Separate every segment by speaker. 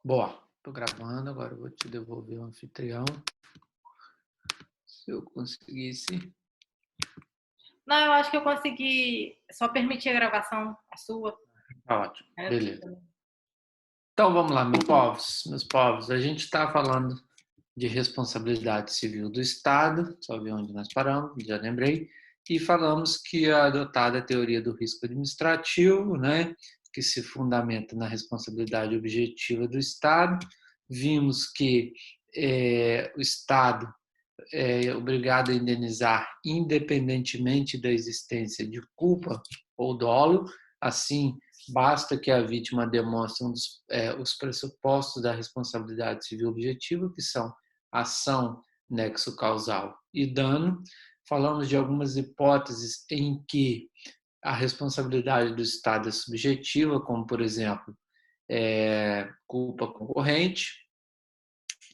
Speaker 1: Boa, estou gravando, agora eu vou te devolver o anfitrião. Se eu conseguisse.
Speaker 2: Não, eu acho que eu consegui só permitir a gravação, a sua.
Speaker 1: Tá ótimo, beleza. Então vamos lá, meus povos. A gente está falando de responsabilidade civil do Estado, só ver onde nós paramos, já lembrei, e falamos que é adotada a teoria do risco administrativo, né, que se fundamenta na responsabilidade objetiva do Estado. Vimos que o Estado é obrigado a indenizar independentemente da existência de culpa ou dolo. Assim, basta que a vítima demonstre os pressupostos da responsabilidade civil objetiva, que são ação, nexo causal e dano. Falamos de algumas hipóteses em que a responsabilidade do Estado é subjetiva, como, por exemplo, culpa concorrente,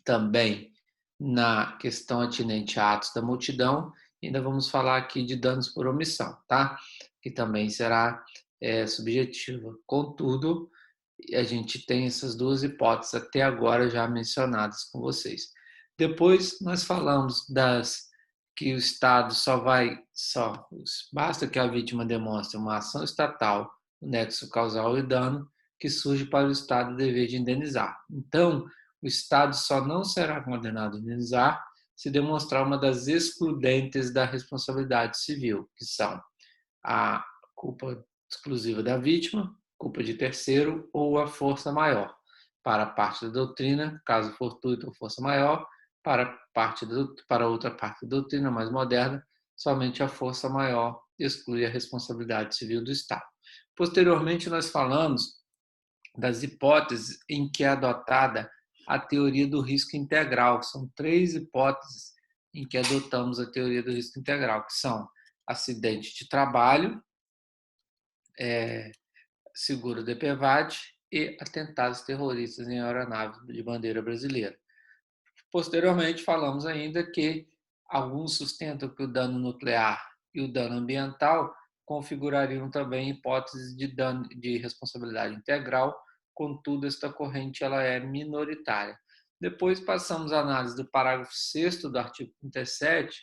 Speaker 1: também na questão atinente a atos da multidão. Ainda vamos falar aqui de danos por omissão, tá? Que também será subjetiva. Contudo, a gente tem essas duas hipóteses até agora já mencionadas com vocês. Depois nós falamos que o Estado basta que a vítima demonstre uma ação estatal, o nexo causal e dano que surge para o Estado o dever de indenizar. Então, o Estado só não será condenado a indenizar se demonstrar uma das excludentes da responsabilidade civil, que são a culpa exclusiva da vítima, culpa de terceiro ou a força maior. Para a parte da doutrina, caso fortuito ou força maior, para outra parte da doutrina mais moderna, somente a força maior exclui a responsabilidade civil do Estado. Posteriormente, nós falamos das hipóteses em que é adotada a teoria do risco integral. São 3 hipóteses em que adotamos a teoria do risco integral, que são acidente de trabalho, seguro DPVAT e atentados terroristas em aeronave de bandeira brasileira. Posteriormente, falamos ainda que alguns sustentam que o dano nuclear e o dano ambiental configurariam também hipóteses de responsabilidade integral, contudo, esta corrente ela é minoritária. Depois passamos à análise do parágrafo 6º do artigo 37,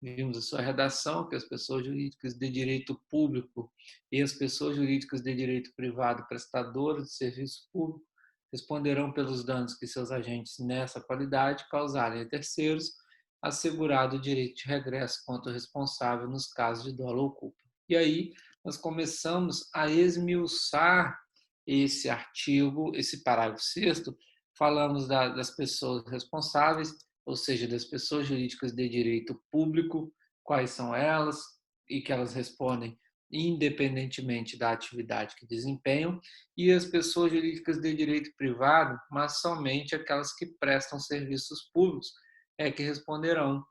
Speaker 1: vimos a sua redação, que as pessoas jurídicas de direito público e as pessoas jurídicas de direito privado prestadoras de serviço público responderão pelos danos que seus agentes nessa qualidade causarem a terceiros, assegurado o direito de regresso contra o responsável nos casos de dolo ou culpa. E aí nós começamos a esmiuçar esse artigo, esse parágrafo 6º, falamos das pessoas responsáveis, ou seja, das pessoas jurídicas de direito público, quais são elas e que elas respondem independentemente da atividade que desempenham, e as pessoas jurídicas de direito privado, mas somente aquelas que prestam serviços públicos, que responderão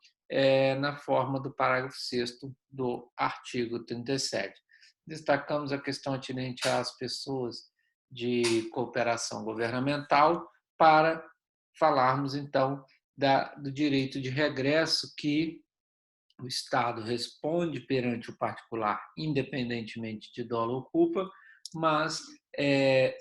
Speaker 1: na forma do parágrafo 6º do artigo 37. Destacamos a questão atinente às pessoas de cooperação governamental para falarmos, então, do direito de regresso que o Estado responde perante o particular, independentemente de dolo ou culpa, mas,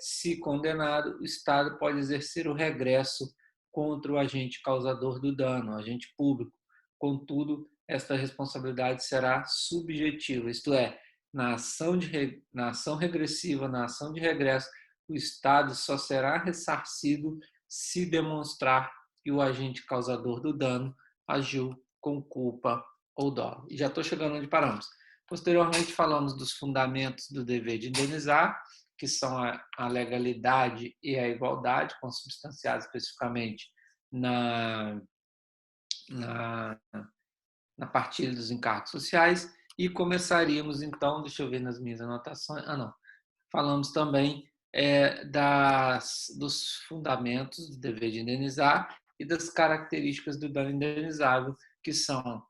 Speaker 1: se condenado, o Estado pode exercer o regresso contra o agente causador do dano, o agente público. Contudo, esta responsabilidade será subjetiva, isto é, na ação regressiva, na ação de regresso, o Estado só será ressarcido se demonstrar que o agente causador do dano agiu com culpa ou dolo. E já estou chegando onde paramos. Posteriormente, falamos dos fundamentos do dever de indenizar, que são a legalidade e a igualdade, consubstanciados especificamente na partilha dos encargos sociais. E começaríamos, então, deixa eu ver nas minhas anotações. Falamos também dos fundamentos do dever de indenizar e das características do dano indenizável, que são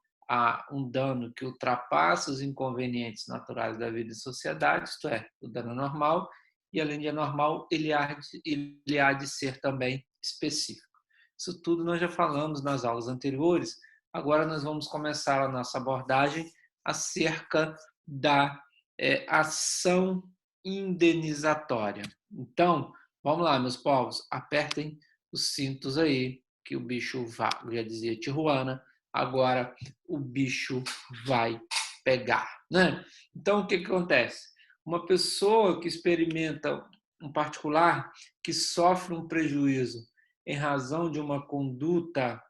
Speaker 1: um dano que ultrapassa os inconvenientes naturais da vida e sociedade, isto é, o dano normal, e além de anormal, ele há de ser também específico. Isso tudo nós já falamos nas aulas anteriores, agora nós vamos começar a nossa abordagem acerca da ação indenizatória. Então, vamos lá, meus povos, apertem os cintos aí, que o bicho vai, já dizia Tijuana, agora o bicho vai pegar, né? Então, o que acontece? Uma pessoa que experimenta um particular que sofre um prejuízo em razão de uma conduta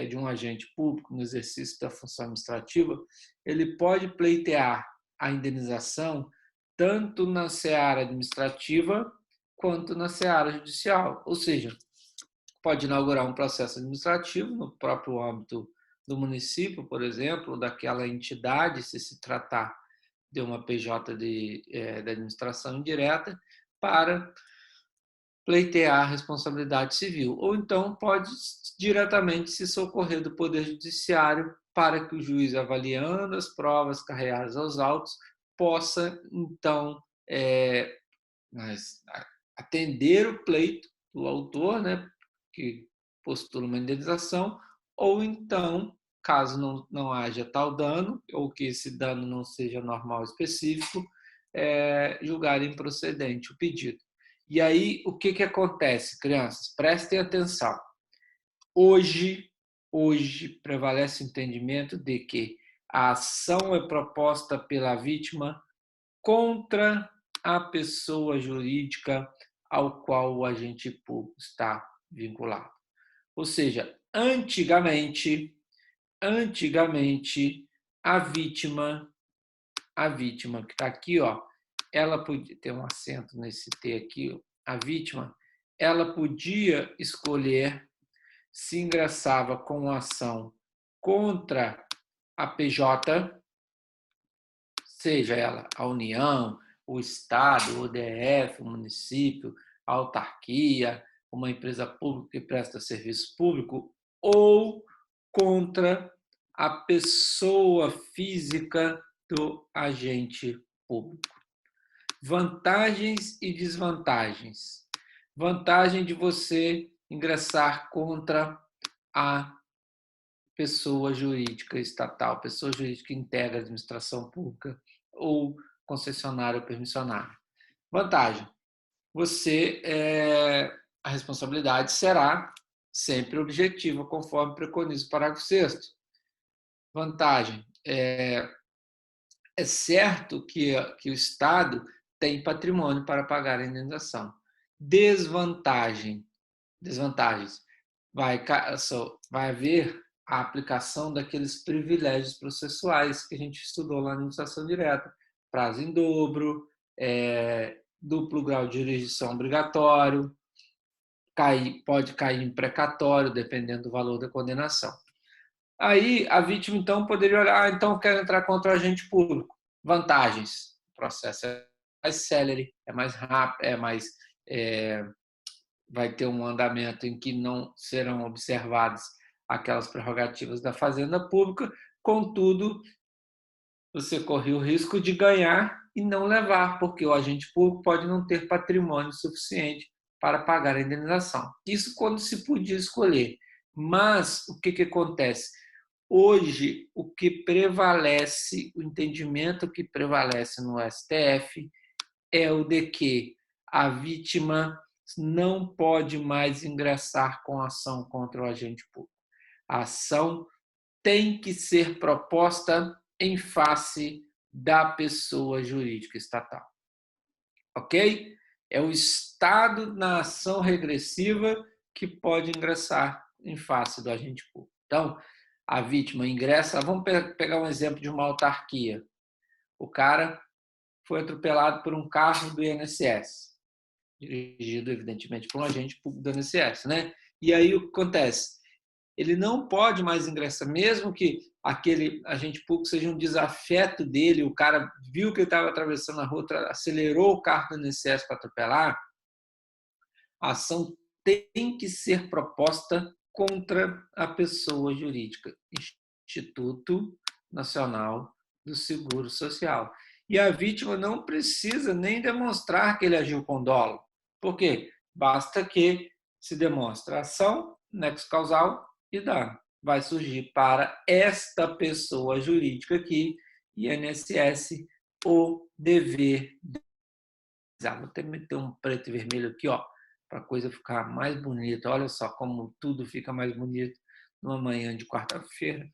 Speaker 1: de um agente público no exercício da função administrativa, ele pode pleitear a indenização tanto na seara administrativa quanto na seara judicial. Ou seja, pode inaugurar um processo administrativo no próprio âmbito do município, por exemplo, daquela entidade, se tratar de uma PJ de administração indireta, para pleitear a responsabilidade civil. Ou então pode diretamente se socorrer do Poder Judiciário para que o juiz, avaliando as provas carreadas aos autos, possa, então, atender o pleito do autor, né, que postula uma indenização, ou então, caso não haja tal dano, ou que esse dano não seja normal específico, julgar improcedente o pedido. E aí, o que acontece, crianças? Prestem atenção. Hoje prevalece o entendimento de que a ação é proposta pela vítima contra a pessoa jurídica ao qual o agente público está vinculado. Ou seja, antigamente, a vítima que está aqui, ó, ela podia ter um acento nesse T aqui, a vítima, ela podia escolher se ingressava com ação contra a PJ, seja ela a União, o Estado, o DF, o município, a autarquia, uma empresa pública que presta serviço público, ou contra a pessoa física do agente público. Vantagens e desvantagens. Vantagem de você ingressar contra a pessoa jurídica estatal, pessoa jurídica que integra a administração pública ou concessionário ou permissionário. Vantagem: a responsabilidade será sempre objetiva, conforme preconiza o parágrafo 6º. Vantagem: é certo que o Estado tem patrimônio para pagar a indenização. Desvantagens: vai haver a aplicação daqueles privilégios processuais que a gente estudou lá na administração direta, prazo em dobro, duplo grau de jurisdição obrigatório, pode cair em precatório, dependendo do valor da condenação. Aí a vítima, então, poderia olhar, então eu quero entrar contra o agente público. Vantagens: o processo é mais célere, é mais rápido, vai ter um andamento em que não serão observadas aquelas prerrogativas da Fazenda Pública, contudo, você corre o risco de ganhar e não levar, porque o agente público pode não ter patrimônio suficiente para pagar a indenização. Isso quando se podia escolher. Mas o que acontece? Hoje, o entendimento que prevalece no STF é o de que a vítima não pode mais ingressar com ação contra o agente público. A ação tem que ser proposta em face da pessoa jurídica estatal. Ok? É o Estado na ação regressiva que pode ingressar em face do agente público. Então, a vítima ingressa. Vamos pegar um exemplo de uma autarquia. O cara foi atropelado por um carro do INSS, dirigido, evidentemente, por um agente público do INSS, né? E aí o que acontece? Ele não pode mais ingressar, mesmo que aquele agente público seja um desafeto dele, o cara viu que ele estava atravessando a rua, acelerou o carro do INSS para atropelar, a ação tem que ser proposta contra a pessoa jurídica, Instituto Nacional do Seguro Social. E a vítima não precisa nem demonstrar que ele agiu com dolo. Por quê? Basta que se demonstre ação, nexo causal e dano. Vai surgir para esta pessoa jurídica aqui, INSS, o dever Vou até meter um preto e vermelho aqui, ó, para a coisa ficar mais bonita. Olha só como tudo fica mais bonito numa manhã de quarta-feira.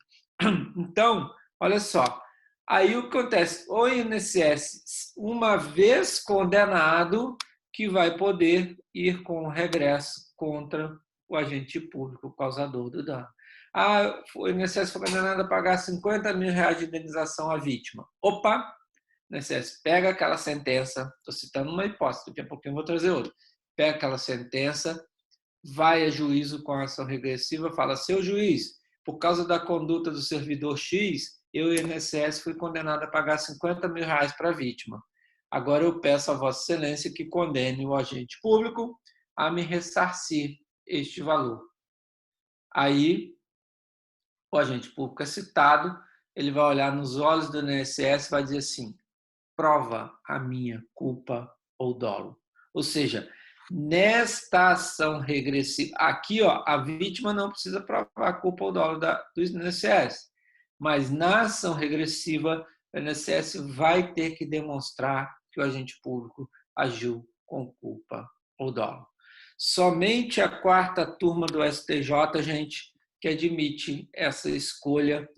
Speaker 1: Então, olha só. Aí o que acontece? O INSS, uma vez condenado, que vai poder ir com regresso contra o agente público, o causador do dano. O INSS foi condenado a pagar R$50 mil de indenização à vítima. Opa! O INSS pega aquela sentença, estou citando uma hipótese, daqui a pouquinho eu vou trazer outra. Pega aquela sentença, vai a juízo com a ação regressiva, fala: seu juiz, por causa da conduta do servidor X, eu e o INSS fui condenado a pagar R$50 mil para a vítima. Agora eu peço a Vossa Excelência que condene o agente público a me ressarcir este valor. Aí, o agente público é citado, ele vai olhar nos olhos do INSS e vai dizer assim: prova a minha culpa ou dolo. Ou seja, nesta ação regressiva, aqui ó, a vítima não precisa provar a culpa ou dolo do INSS, mas na ação regressiva, o INSS vai ter que demonstrar que o agente público agiu com culpa ou dolo. Somente a quarta turma do STJ, gente, que admite essa escolha,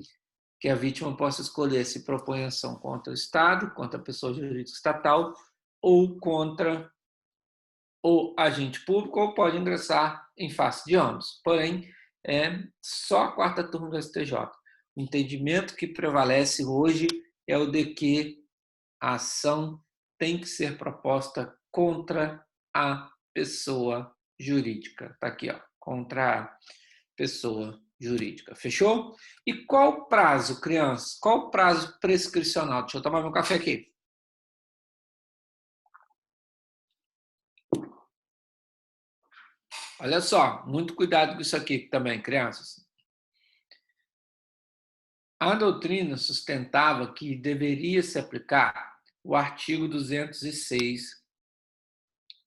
Speaker 1: que a vítima possa escolher se propõe ação contra o Estado, contra a pessoa jurídica estatal ou contra o agente público, ou pode ingressar em face de ambos. Porém, é só a quarta turma do STJ. O entendimento que prevalece hoje é o de que a ação tem que ser proposta contra a pessoa jurídica. Está aqui, ó, contra a pessoa jurídica. Fechou? E qual o prazo, crianças? Qual o prazo prescricional? Deixa eu tomar meu café aqui. Olha só, muito cuidado com isso aqui também, crianças. A doutrina sustentava que deveria se aplicar o artigo 206,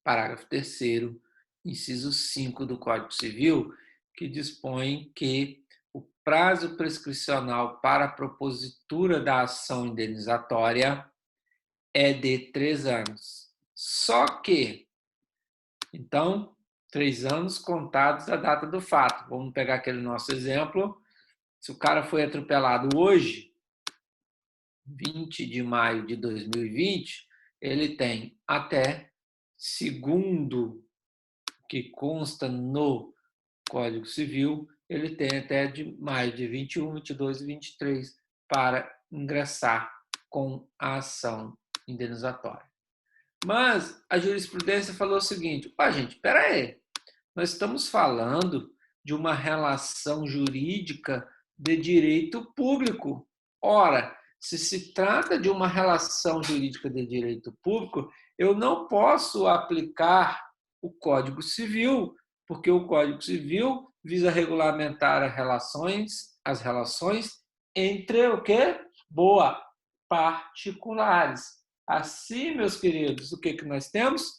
Speaker 1: parágrafo 3º, inciso 5 do Código Civil, que dispõe que o prazo prescricional para a propositura da ação indenizatória é de 3 anos. Só que, então, 3 anos contados da data do fato. Vamos pegar aquele nosso exemplo. Se o cara foi atropelado hoje, 20 de maio de 2020, ele tem até, segundo que consta no Código Civil, ele tem até de maio de 21, 22 e 23 para ingressar com a ação indenizatória. Mas a jurisprudência falou o seguinte: gente, espera aí, nós estamos falando de uma relação jurídica de direito público. Ora, se trata de uma relação jurídica de direito público, eu não posso aplicar o Código Civil, porque o Código Civil visa regulamentar as relações entre o quê? Particulares. Assim, meus queridos, o que nós temos?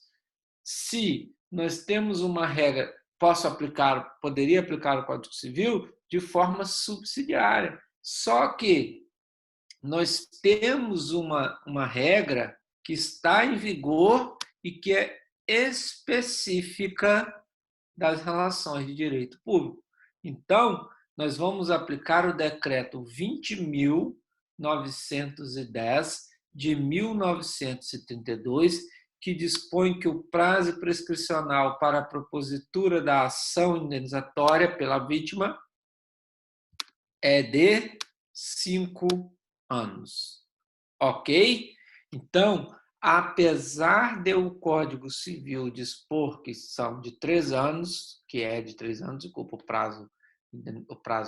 Speaker 1: Se nós temos uma regra, poderia aplicar o Código Civil de forma subsidiária. Só que nós temos uma regra que está em vigor e que é específica das relações de direito público. Então, nós vamos aplicar o decreto 20.910 de 1932, que dispõe que o prazo prescricional para a propositura da ação indenizatória pela vítima é de 5 anos. Ok? Então, apesar de o Código Civil dispor que são de 3 anos, que é de 3 anos, desculpa, o prazo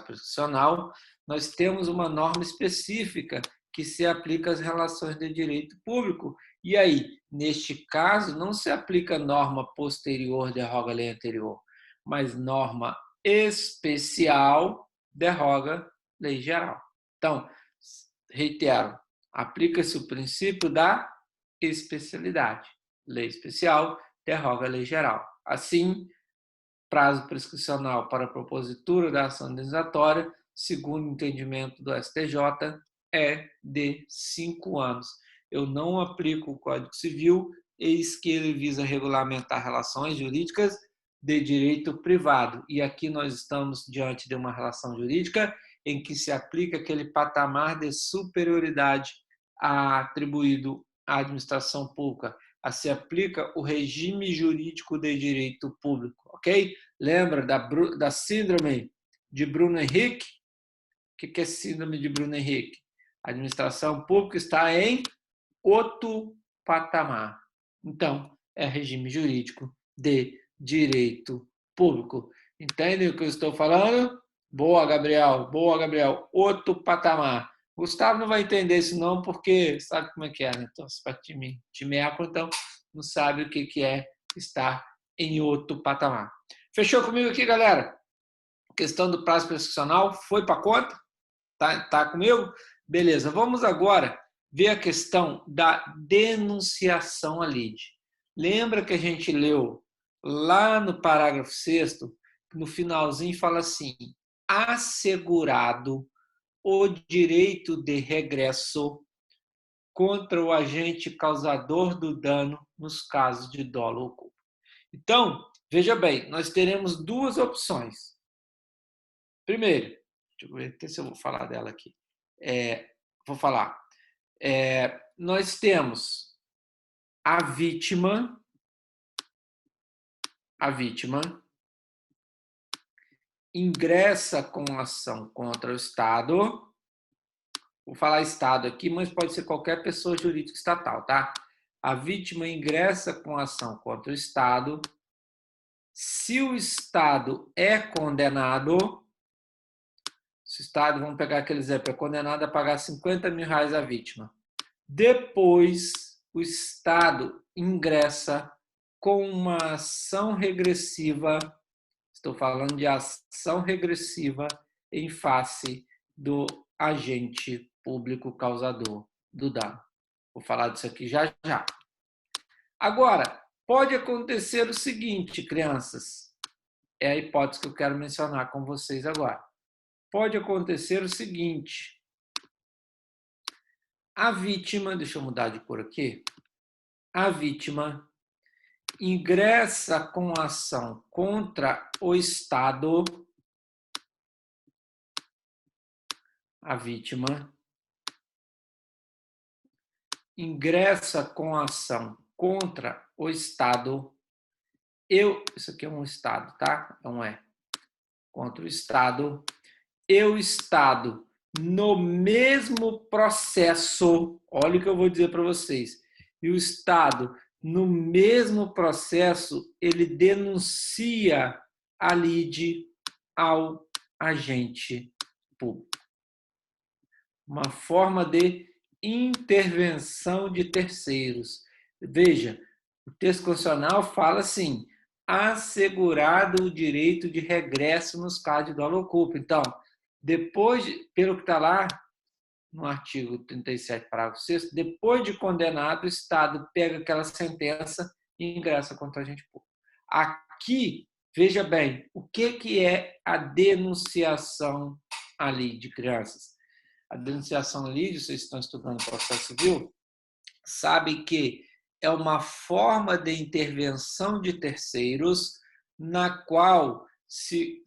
Speaker 1: prescricional, nós temos uma norma específica que se aplica às relações de direito público. E aí, neste caso, não se aplica norma posterior derroga a lei anterior, mas norma especial derroga lei geral. Então, reitero, aplica-se o princípio da especialidade. Lei especial derroga a lei geral. Assim, prazo prescricional para a propositura da ação indenizatória, segundo o entendimento do STJ, é de 5 anos. Eu não aplico o Código Civil, eis que ele visa regulamentar relações jurídicas de direito privado. E aqui nós estamos diante de uma relação jurídica em que se aplica aquele patamar de superioridade atribuído à administração pública. Se aplica o regime jurídico de direito público, ok? Lembra da síndrome de Bruno Henrique? O que é síndrome de Bruno Henrique? A administração pública está em outro patamar. Então, é regime jurídico de direito público. Entendem o que eu estou falando? Boa, Gabriel. Boa, Gabriel. Outro patamar. Gustavo não vai entender isso não, porque sabe como é que é, né? Então, para time então não sabe o que é estar em outro patamar. Fechou comigo aqui, galera? A questão do prazo prescricional foi para conta? Tá comigo? Beleza. Vamos agora ver a questão da denunciação à lide. Lembra que a gente leu lá no parágrafo 6º, no finalzinho fala assim: assegurado o direito de regresso contra o agente causador do dano nos casos de dolo ou culpa. Então, veja bem, nós teremos duas opções. Primeiro, deixa eu ver se eu vou falar dela aqui. Vou falar. Nós temos a vítima ingressa com ação contra o Estado. Vou falar Estado aqui, mas pode ser qualquer pessoa jurídica estatal, tá? A vítima ingressa com ação contra o Estado. Se o Estado é condenado, se o Estado, vamos pegar aquele exemplo, é condenado a pagar R$50 mil à vítima. Depois, o Estado ingressa com uma ação regressiva, estou falando de ação regressiva em face do agente público causador do dano. Vou falar disso aqui já já. Agora, pode acontecer o seguinte, crianças, é a hipótese que eu quero mencionar com vocês agora. Pode acontecer o seguinte: a vítima, deixa eu mudar de cor aqui, a vítima ingressa com ação contra o Estado, a vítima ingressa com ação contra o Estado, isso aqui é um Estado, tá? Não é. Contra o Estado, e o Estado, no mesmo processo, olha o que eu vou dizer para vocês, e o Estado, no mesmo processo, ele denuncia a lide ao agente público. Uma forma de intervenção de terceiros. Veja, o texto constitucional fala assim: assegurado o direito de regresso nos casos de dolo ou culpa. Então, depois, pelo que está lá no artigo 37, parágrafo 6º, depois de condenado, o Estado pega aquela sentença e ingressa contra o agente público. Aqui, veja bem, o que é a denunciação ali de crianças? A denunciação ali, vocês estão estudando processo civil, sabem que é uma forma de intervenção de terceiros na qual se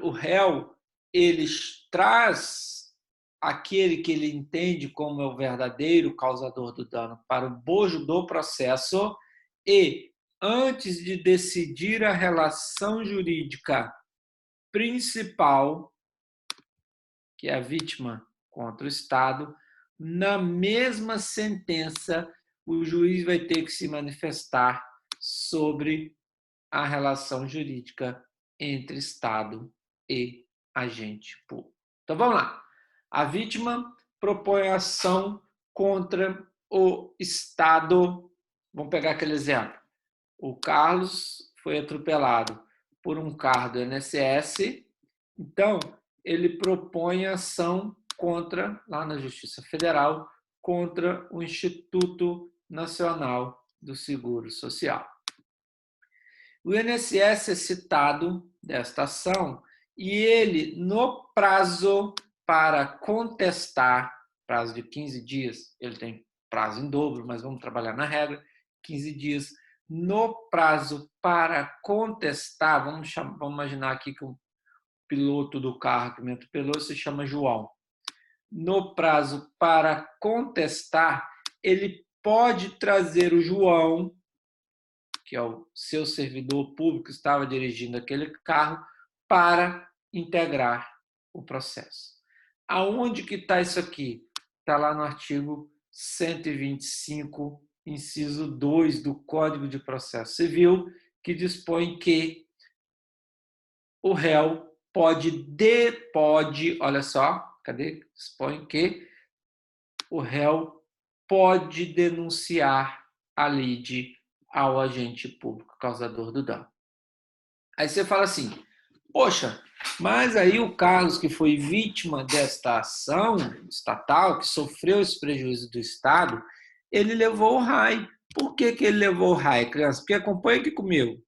Speaker 1: o réu ele traz aquele que ele entende como é o verdadeiro causador do dano para o bojo do processo e, antes de decidir a relação jurídica principal, que é a vítima contra o Estado, na mesma sentença, o juiz vai ter que se manifestar sobre a relação jurídica entre Estado e agente público. Então, vamos lá. A vítima propõe ação contra o Estado. Vamos pegar aquele exemplo. O Carlos foi atropelado por um carro do INSS. Então, ele propõe ação contra, lá na Justiça Federal, contra o Instituto Nacional do Seguro Social. O INSS é citado desta ação e ele, no prazo para contestar, prazo de 15 dias, ele tem prazo em dobro, mas vamos trabalhar na regra, 15 dias. No prazo para contestar, vamos imaginar aqui que o piloto do carro que me atropelou se chama João. No prazo para contestar, ele pode trazer o João, que é o seu servidor público que estava dirigindo aquele carro, para integrar o processo. Aonde que está isso aqui? Está lá no artigo 125, inciso 2 do Código de Processo Civil, que dispõe que o réu olha só, cadê? Dispõe que o réu pode denunciar a lide ao agente público causador do dano. Aí você fala assim, poxa, mas aí o Carlos, que foi vítima desta ação estatal, que sofreu esse prejuízo do Estado, ele levou o RAI. Por que ele levou o RAI, criança? Porque acompanha aqui comigo.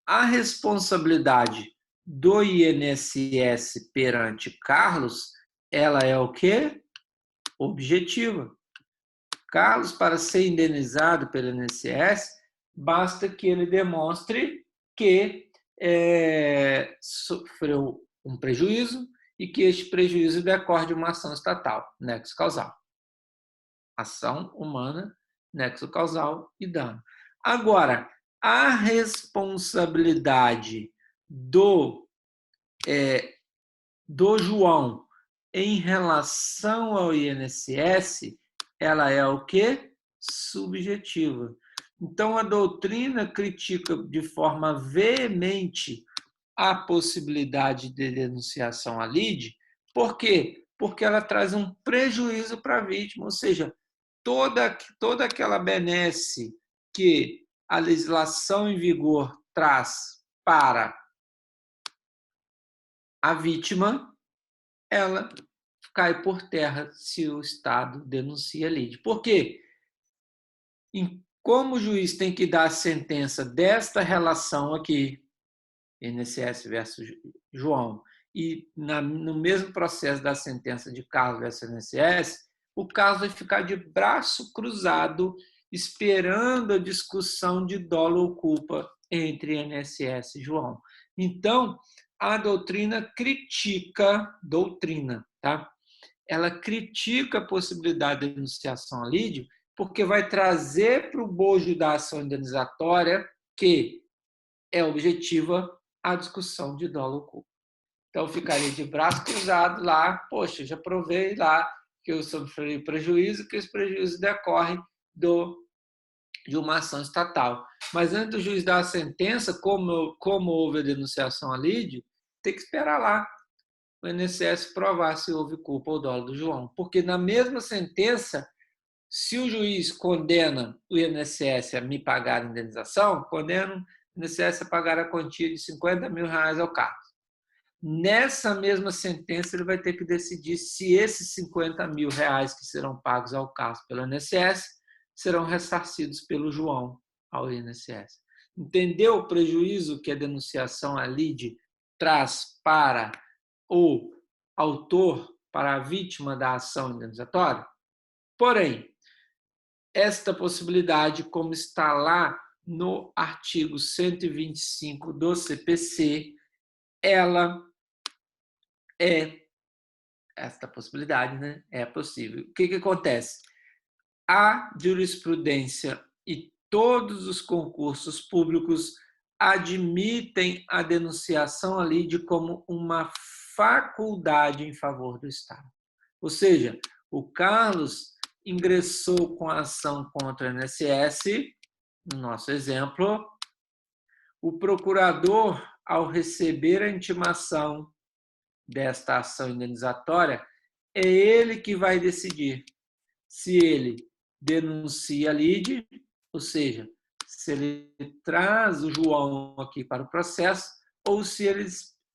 Speaker 1: A responsabilidade do INSS perante Carlos, ela é o quê? Objetiva. Carlos, para ser indenizado pelo INSS, basta que ele demonstre que sofreu um prejuízo e que este prejuízo decorre de uma ação estatal, nexo causal. Ação humana, nexo causal e dano. Agora, a responsabilidade do João em relação ao INSS, ela é o quê? Subjetiva. Então, a doutrina critica de forma veemente a possibilidade de denunciação à lide. Por quê? Porque ela traz um prejuízo para a vítima, ou seja, toda aquela benesse que a legislação em vigor traz para a vítima, ela cai por terra se o Estado denuncia a lide. Por quê? Como o juiz tem que dar a sentença desta relação aqui, INSS versus João, e no mesmo processo da sentença de Carlos versus INSS, o caso vai ficar de braço cruzado, esperando a discussão de dolo ou culpa entre INSS e João. Então, a doutrina critica, tá? Ela critica a possibilidade de denunciação à lide, porque vai trazer para o bojo da ação indenizatória, que é objetiva, a discussão de dolo ou culpa. Então, eu ficaria de braço cruzado lá, poxa, já provei lá que eu sofri prejuízo, que esse prejuízo decorre de uma ação estatal. Mas antes do juiz dar a sentença, como houve a denunciação à lide, tem que esperar lá o INSS provar se houve culpa ou dolo do João. Porque na mesma sentença, se o juiz condena o INSS a me pagar a indenização, condena o INSS a pagar a quantia de R$50 mil ao Carlos. Nessa mesma sentença, ele vai ter que decidir se esses R$50 mil que serão pagos ao Carlos pelo INSS serão ressarcidos pelo João ao INSS. Entendeu o prejuízo que a denunciação à lide traz para o autor, para a vítima da ação indenizatória? Porém, esta possibilidade, como está lá no artigo 125 do CPC, esta possibilidade, né, é possível. O que acontece? A jurisprudência e todos os concursos públicos admitem a denunciação à lide como uma faculdade em favor do Estado. Ou seja, o Carlos ingressou com a ação contra o INSS, no nosso exemplo, o procurador, ao receber a intimação desta ação indenizatória, é ele que vai decidir se ele denuncia a lide, ou seja, se ele traz o João aqui para o processo, ou se ele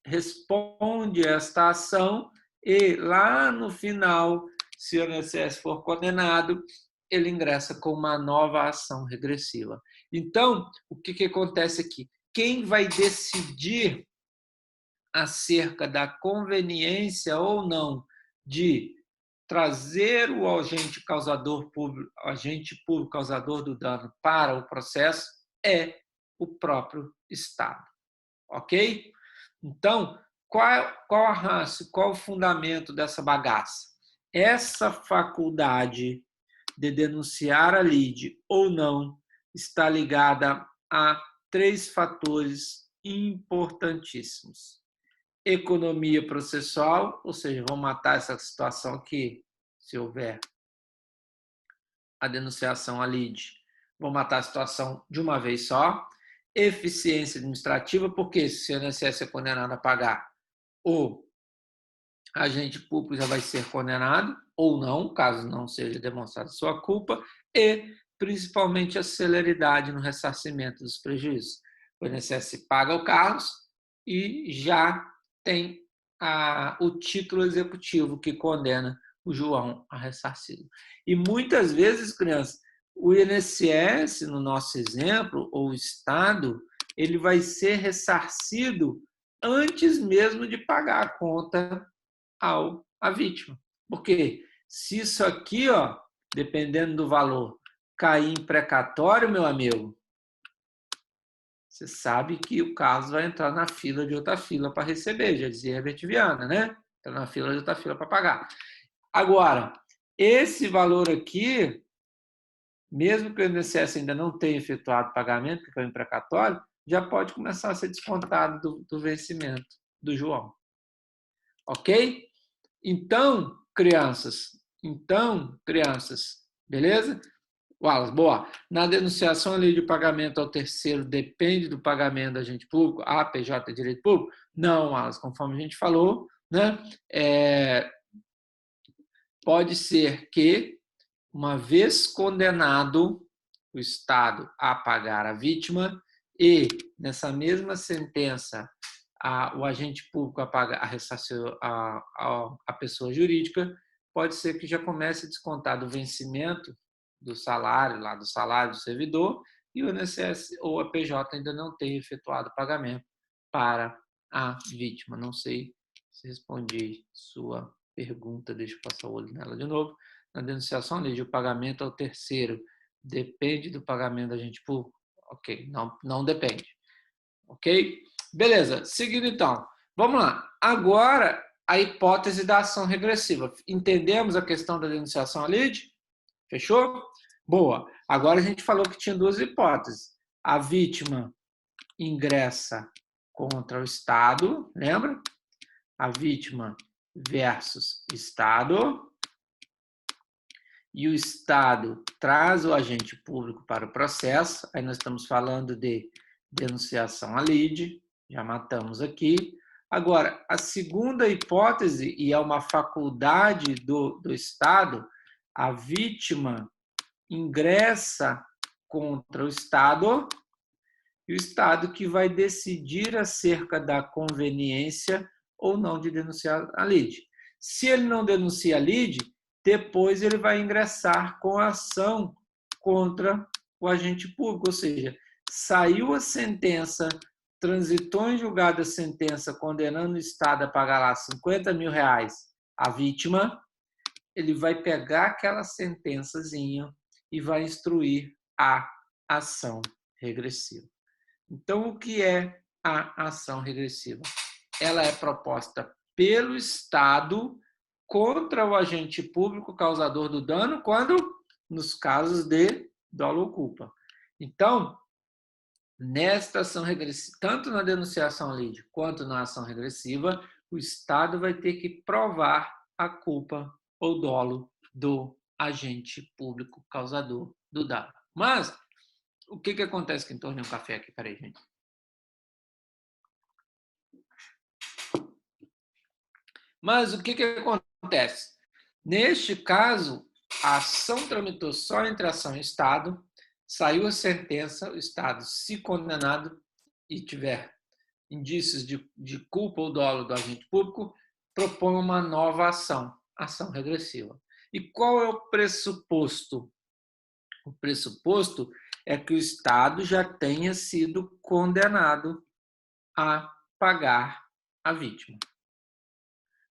Speaker 1: responde a esta ação e lá no final, se o INSS for condenado, ele ingressa com uma nova ação regressiva. Então, o que acontece aqui? Quem vai decidir acerca da conveniência ou não de trazer o agente público causador do dano para o processo é o próprio Estado. Ok? Então, qual a ratio, qual o fundamento dessa bagaça? Essa faculdade de denunciar a lide ou não está ligada a 3 fatores importantíssimos. Economia processual, ou seja, vão matar essa situação aqui, se houver a denunciação à lide, vão matar a situação de uma vez só. Eficiência administrativa, porque se o INSS é condenado a pagar, o agente público já vai ser condenado, ou não, caso não seja demonstrada sua culpa, e principalmente a celeridade no ressarcimento dos prejuízos. O INSS paga o Carlos e já tem o título executivo que condena o João a ressarcido. E muitas vezes, crianças, o INSS, no nosso exemplo, ou o Estado, ele vai ser ressarcido antes mesmo de pagar a conta à vítima. Porque se isso aqui, ó, dependendo do valor, cair em precatório, meu amigo, você sabe que o caso vai entrar na fila de outra fila para receber, já dizia Herbert Viana, né? Está na fila de outra fila para pagar. Agora, esse valor aqui, mesmo que o INSS ainda não tenha efetuado o pagamento, que foi em precatório, já pode começar a ser descontado do vencimento do João. Ok? Então, crianças, beleza? Wallace, boa. Na denunciação, a lei de pagamento ao terceiro depende do pagamento do agente público? A PJ é direito público? Não, Wallace, conforme a gente falou, né? Pode ser que, uma vez condenado o Estado a pagar a vítima e, nessa mesma sentença, o agente público a pagar a pessoa jurídica, pode ser que já comece a descontar do vencimento do salário do servidor, e o INSS ou a PJ ainda não tenha efetuado o pagamento para a vítima. Não sei se respondi sua pergunta, deixa eu passar o olho nela de novo. Na denunciação, lei de pagamento ao terceiro depende do pagamento do agente público? Ok, não depende. Ok? Beleza, seguindo então. Vamos lá. Agora, a hipótese da ação regressiva. Entendemos a questão da denunciação à lide? Fechou? Boa. Agora a gente falou que tinha 2 hipóteses. A vítima ingressa contra o Estado, lembra? A vítima versus Estado. E o Estado traz o agente público para o processo. Aí nós estamos falando de denunciação à lide, já matamos aqui. Agora, a segunda hipótese, e é uma faculdade do Estado, a vítima ingressa contra o Estado, e o Estado que vai decidir acerca da conveniência ou não de denunciar a lide. Se ele não denuncia a lide, depois ele vai ingressar com a ação contra o agente público, ou seja, saiu a sentença, transitou em julgado a sentença condenando o Estado a pagar lá R$50 mil à vítima, ele vai pegar aquela sentençazinha e vai instruir a ação regressiva. Então, o que é a ação regressiva? Ela é proposta pelo Estado contra o agente público causador do dano, quando nos casos de dolo ou culpa. Então, nesta ação regressiva, tanto na denunciação à lide quanto na ação regressiva, o Estado vai ter que provar a culpa ou dolo do agente público causador do dano. Mas, o que acontece que tornei um café aqui? Peraí, gente. Mas o que acontece? Neste caso, a ação tramitou só entre ação e Estado, saiu a sentença, o Estado, se condenado e tiver indícios de culpa ou dolo do agente público, propõe uma nova ação regressiva. E qual é o pressuposto? O pressuposto é que o Estado já tenha sido condenado a pagar a vítima.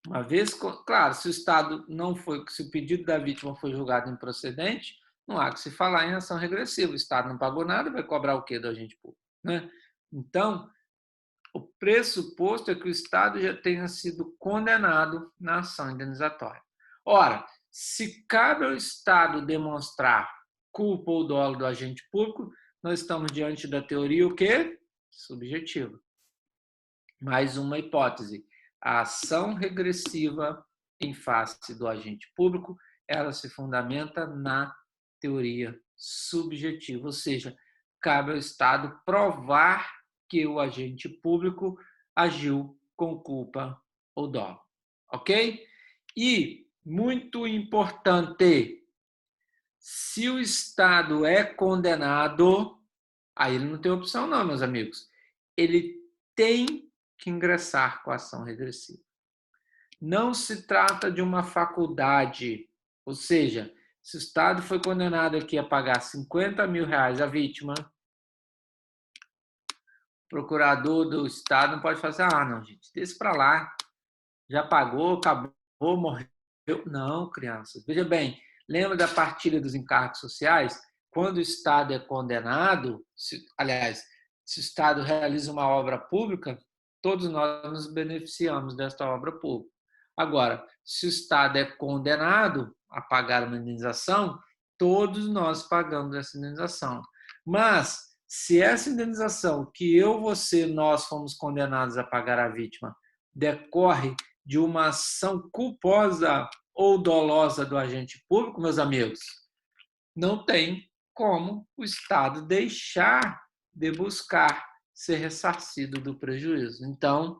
Speaker 1: Uma vez, claro, se o Estado não foi, se o pedido da vítima foi julgado improcedente, não há que se falar em ação regressiva. O Estado não pagou nada, vai cobrar o quê do agente público, né? Então, o pressuposto é que o Estado já tenha sido condenado na ação indenizatória. Ora, se cabe ao Estado demonstrar culpa ou dolo do agente público, nós estamos diante da teoria o quê? Subjetiva. Mais uma hipótese. A ação regressiva em face do agente público, ela se fundamenta na teoria subjetiva, ou seja, cabe ao Estado provar que o agente público agiu com culpa ou dolo. Ok? E, muito importante, se o Estado é condenado, aí ele não tem opção não, meus amigos. Ele tem que ingressar com a ação regressiva. Não se trata de uma faculdade, ou seja, se o Estado foi condenado aqui a pagar 50 mil reais à vítima, o procurador do Estado não pode fazer, não, gente, deixa para lá, já pagou, acabou, morreu. Não, crianças. Veja bem, lembra da partilha dos encargos sociais? Quando o Estado é condenado, aliás, se o Estado realiza uma obra pública, todos nós nos beneficiamos desta obra pública. Agora, se o Estado é condenado a pagar uma indenização, todos nós pagamos essa indenização. Mas, se essa indenização que eu, você, nós fomos condenados a pagar à vítima decorre de uma ação culposa ou dolosa do agente público, meus amigos, não tem como o Estado deixar de buscar ser ressarcido do prejuízo. Então,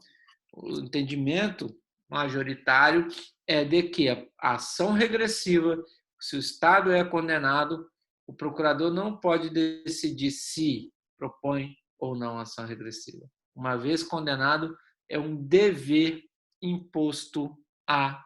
Speaker 1: o entendimento majoritário é de que a ação regressiva, se o Estado é condenado, o procurador não pode decidir se propõe ou não ação regressiva. Uma vez condenado, é um dever imposto à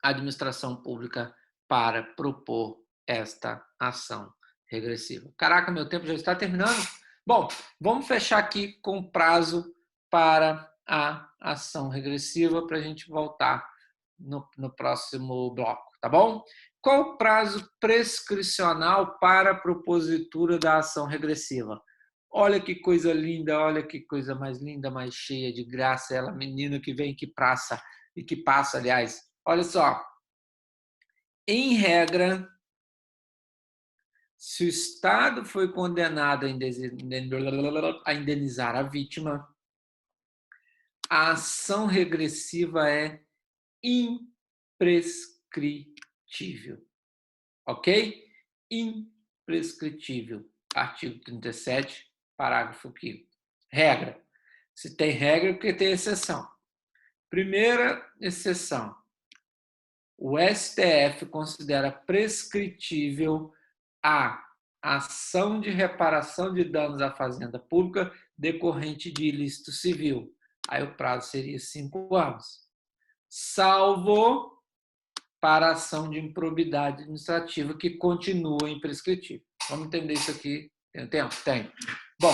Speaker 1: administração pública para propor esta ação regressiva. Caraca, meu tempo já está terminando. Bom, vamos fechar aqui com o prazo para a ação regressiva para a gente voltar no próximo bloco, tá bom? Qual o prazo prescricional para a propositura da ação regressiva? Olha que coisa linda, olha que coisa mais linda, mais cheia de graça, ela menina que vem, que passa, e que passa, aliás. Olha só, em regra, se o Estado foi condenado a indenizar a vítima, a ação regressiva é imprescritível. Ok? Imprescritível. Artigo 37, parágrafo 5º. Regra. Se tem regra, porque tem exceção. Primeira exceção. O STF considera prescritível a ação de reparação de danos à fazenda pública decorrente de ilícito civil. Aí o prazo seria 5 anos. Salvo para ação de improbidade administrativa que continua imprescritível. Vamos entender isso aqui? Tem tempo? Tem. Bom,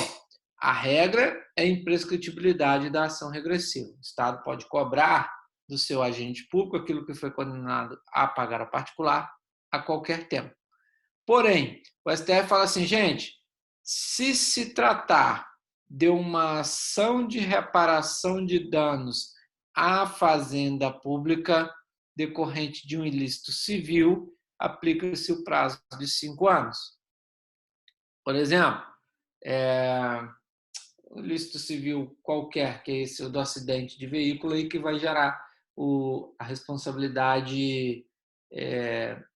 Speaker 1: a regra é a imprescritibilidade da ação regressiva. O Estado pode cobrar do seu agente público aquilo que foi condenado a pagar a particular a qualquer tempo. Porém, o STF fala assim, gente, se tratar de uma ação de reparação de danos à fazenda pública decorrente de um ilícito civil, aplica-se o prazo de 5 anos. Por exemplo, um ilícito civil qualquer, que é esse do acidente de veículo, aí que vai gerar a responsabilidade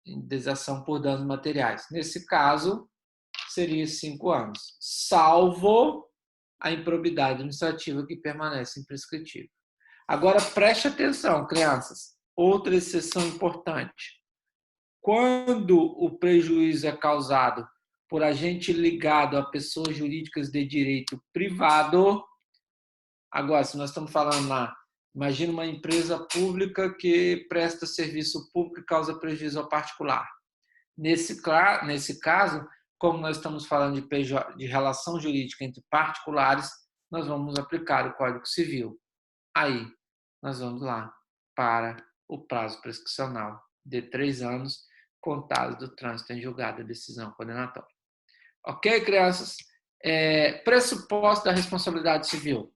Speaker 1: indenização por danos materiais. Nesse caso, seria 5 anos, salvo a improbidade administrativa que permanece imprescritível. Agora, preste atenção, crianças. Outra exceção importante. Quando o prejuízo é causado por agente ligado a pessoas jurídicas de direito privado, agora, se nós estamos falando lá, imagina uma empresa pública que presta serviço público e causa prejuízo ao particular. Nesse caso, como nós estamos falando de relação jurídica entre particulares, nós vamos aplicar o Código Civil. Aí, nós vamos lá para o prazo prescricional de 3 anos, contados do trânsito em julgado da decisão condenatória. Ok, crianças? Pressuposto da responsabilidade civil.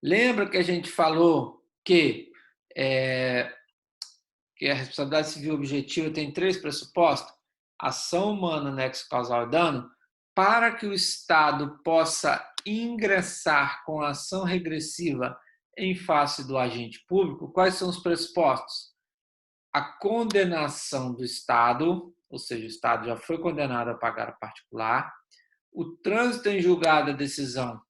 Speaker 1: Lembra que a gente falou que a responsabilidade civil objetiva tem 3 pressupostos? Ação humana, nexo causal e dano. Para que o Estado possa ingressar com a ação regressiva em face do agente público, quais são os pressupostos? A condenação do Estado, ou seja, o Estado já foi condenado a pagar a particular, o trânsito em julgado da decisão